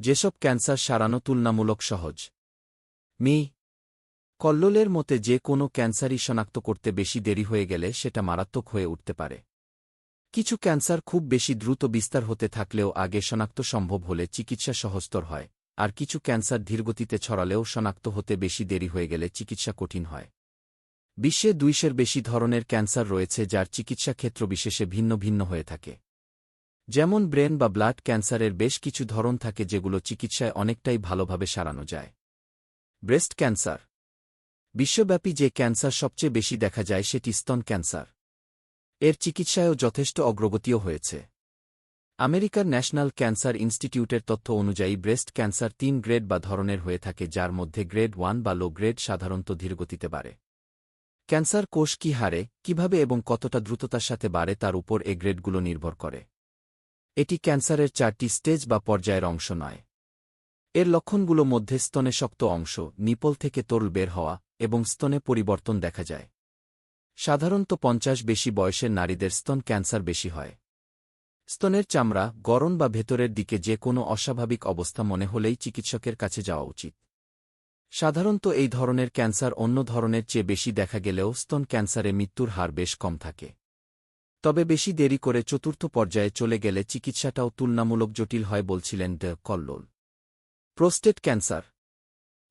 যেসব ক্যান্সার সারানো তুলনামূলক সহজ। মি. কল্লোলের মতে যে কোনো ক্যান্সারই শনাক্ত করতে বেশি দেরি হয়ে গেলে সেটা মারাত্মক হয়ে উঠতে পারে। কিছু ক্যান্সার খুব বেশি দ্রুত বিস্তার হতে থাকলেও আগে শনাক্ত সম্ভব হলে চিকিৎসা সহজতর হয়, আর কিছু ক্যান্সার ধীরগতিতে ছড়ালেও শনাক্ত হতে বেশি দেরি হয়ে গেলে চিকিৎসা কঠিন হয়। বিশ্বে 200-এর বেশি ধরনের ক্যান্সার রয়েছে যার চিকিৎসা ক্ষেত্র বিশেষে ভিন্ন ভিন্ন হয়ে থাকে। যেমন ব্রেন বা ব্লাড ক্যান্সারের বেশ কিছু ধরন থাকে যেগুলো চিকিৎসায় অনেকটাই ভালোভাবে সারানো যায়। Breast cancer. বিশ্বব্যাপী যে ক্যান্সার সবচেয়ে বেশি দেখা যায় সেটি স্তন ক্যান্সার। এর চিকিৎসায়ও যথেষ্ট অগ্রগতিও হয়েছে। আমেরিকার ন্যাশনাল ক্যান্সার ইনস্টিটিউটের তথ্য অনুযায়ী ব্রেস্ট ক্যান্সার 3 গ্রেড বা ধরনের হয়ে থাকে, যার মধ্যে গ্রেড 1 বা লো গ্রেড সাধারণত ধীরগতিতে বাড়ে। ক্যান্সার কোষ কী হারে, কিভাবে এবং কতটা দ্রুততার সাথে বাড়ে তার উপর এ গ্রেডগুলো নির্ভর করে। এটি ক্যান্সারের 4টি স্টেজ বা পর্যায়ের অংশ নয়। এর লক্ষণগুলো মধ্যে স্তনে শক্ত অংশ, নিপল থেকে তরল বের হওয়া এবং স্তনে পরিবর্তন দেখা যায়। সাধারণত 50 বেশি বয়সের নারীদের স্তন ক্যান্সার বেশি হয়। স্তনের চামড়া, গড়ন বা ভেতরের দিকে যে কোনো অস্বাভাবিক অবস্থা মনে হলেই চিকিৎসকের কাছে যাওয়া উচিত। সাধারণত এই ধরনের ক্যান্সার অন্য ধরনের চেয়ে বেশি দেখা গেলেও স্তন ক্যান্সারে মৃত্যুর হার বেশ কম থাকে। তবে বেশি দেরি করে চতুর্থ পর্যায়ে চলে গেলে চিকিৎসাটাও তুলনামূলক জটিল হয়, বলছিলেন ড. Kallol. Prostate cancer.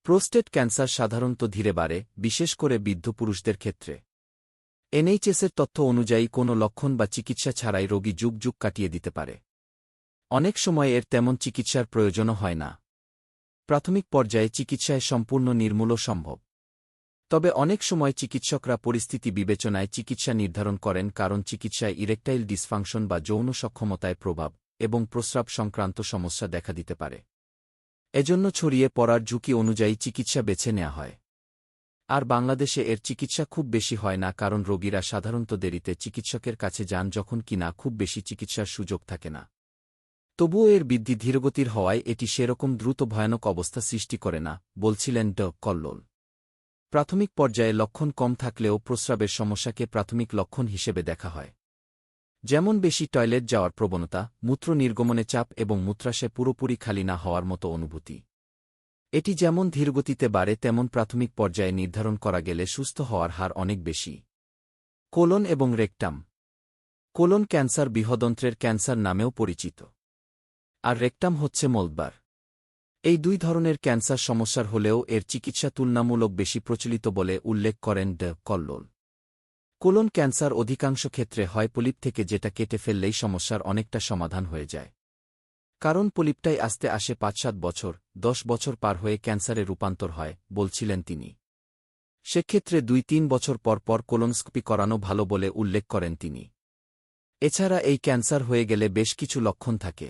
Prostate cancer সাধারণত ধীরে বাড়ে, বিশেষ করে বৃদ্ধ পুরুষদের ক্ষেত্রে। এনএইচএসের তথ্য অনুযায়ী কোনো লক্ষণ বা চিকিৎসা ছাড়াই রোগী যুগ যুগ কাটিয়ে দিতে পারে। অনেক সময় এর তেমন চিকিৎসার প্রয়োজনও হয় না। প্রাথমিক পর্যায়ে চিকিৎসায় সম্পূর্ণ নির্মূলও সম্ভব। তবে অনেক সময় চিকিৎসকরা পরিস্থিতি বিবেচনায় চিকিৎসা নির্ধারণ করেন, কারণ চিকিৎসায় ইরেকটাইল ডিসফাংশন বা যৌন সক্ষমতায় প্রভাব এবং প্রস্রাব সংক্রান্ত সমস্যা দেখা দিতে পারে। এজন্য ছড়িয়ে পড়ার ঝুঁকি অনুযায়ী চিকিৎসা বেছে নেওয়া হয়। আর বাংলাদেশে এর চিকিৎসা খুব বেশি হয় না, কারণ রোগীরা সাধারণত দেরিতে চিকিৎসকের কাছে যান যখন কিনা খুব বেশি চিকিৎসার সুযোগ থাকে না। তবুও এর বৃদ্ধি ধীরগতির হওয়ায় এটি সেরকম দ্রুত ভয়ানক অবস্থা সৃষ্টি করে না, বলছিলেন ড. কল্লোল। প্রাথমিক পর্যায়ে লক্ষণ কম থাকলেও প্রস্রাবের সমস্যাকে প্রাথমিক লক্ষণ হিসেবে দেখা হয়। যেমন বেশি টয়লেট যাওয়ার প্রবণতা, মূত্র নির্গমনে চাপ এবং মূত্রাশয় পুরোপুরি খালি না হওয়ার মতো অনুভূতি। এটি যেমন ধীরগতিতে বাড়ে তেমন প্রাথমিক পর্যায়ে নির্ধারণ করা গেলে সুস্থ হওয়ার হার অনেক বেশি। কোলন এবং রেকটাম। কোলন ক্যান্সার বৃহদন্ত্রের ক্যান্সার নামেও পরিচিত, আর রেকটাম হচ্ছে মলদ্বার। এই দুই ধরনের ক্যান্সার সমস্যার হলেও এর চিকিৎসা তুলনামূলক বেশি প্রচলিত বলে উল্লেখ করেন ড. কল্লোল। কোলন ক্যান্সার অধিকাংশ ক্ষেত্রে হয় পলিপ থেকে, যেটা কেটে ফেললেই সমস্যার অনেকটা সমাধান হয়ে যায়। কারণ পলিপটাই আসতে আসে 5-7 বছর, 10 বছর পার হয়ে ক্যান্সারে রূপান্তর হয়, বলছিলেন তিনি। সেক্ষেত্রে 2-3 বছর পর পর কোলোনোস্কোপি করানো ভালো বলে উল্লেখ করেন তিনি। এছাড়া এই ক্যান্সার হয়ে গেলে বেশ কিছু লক্ষণ থাকে,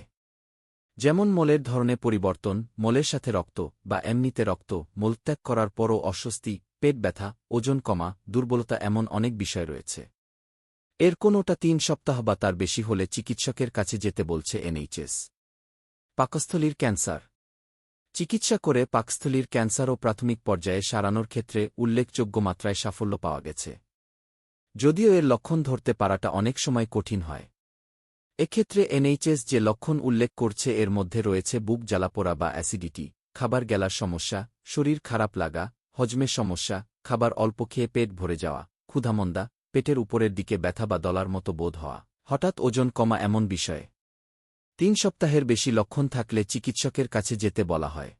যেমন মলের ধরনে পরিবর্তন, মলের সাথে রক্ত বা এমনিতে রক্ত, মলত্যাগ করার পরও অস্বস্তি, পেট ব্যথা, ওজন কমা, দুর্বলতা, এমন অনেক বিষয় রয়েছে। এর কোনোটা 3 সপ্তাহ বা তার বেশি হলে চিকিৎসকের কাছে যেতে বলছে এনএইচএস। পাকস্থলীর ক্যান্সার। চিকিৎসা করে পাকস্থলীর ক্যান্সারও প্রাথমিক পর্যায়ে সারানোর ক্ষেত্রে উল্লেখযোগ্য মাত্রায় সাফল্য পাওয়া গেছে, যদিও এর লক্ষণ ধরতে পারাটা অনেক সময় কঠিন হয়। এক্ষেত্রে এনএইচএস যে লক্ষণ উল্লেখ করছে এর মধ্যে রয়েছে বুক জ্বালাপোড়া বা অ্যাসিডিটি, খাবার গেলার সমস্যা, শরীর খারাপ লাগা, হজমের সমস্যা, খাবার অল্প খেয়ে পেট ভরে যাওয়া, ক্ষুধামন্দা, পেটের উপরের দিকে ব্যথা বা দলার মতো বোধ হওয়া, হঠাৎ ওজন কমা, এমন বিষয়ে 3 সপ্তাহের বেশি লক্ষণ থাকলে চিকিৎসকের কাছে যেতে বলা হয়।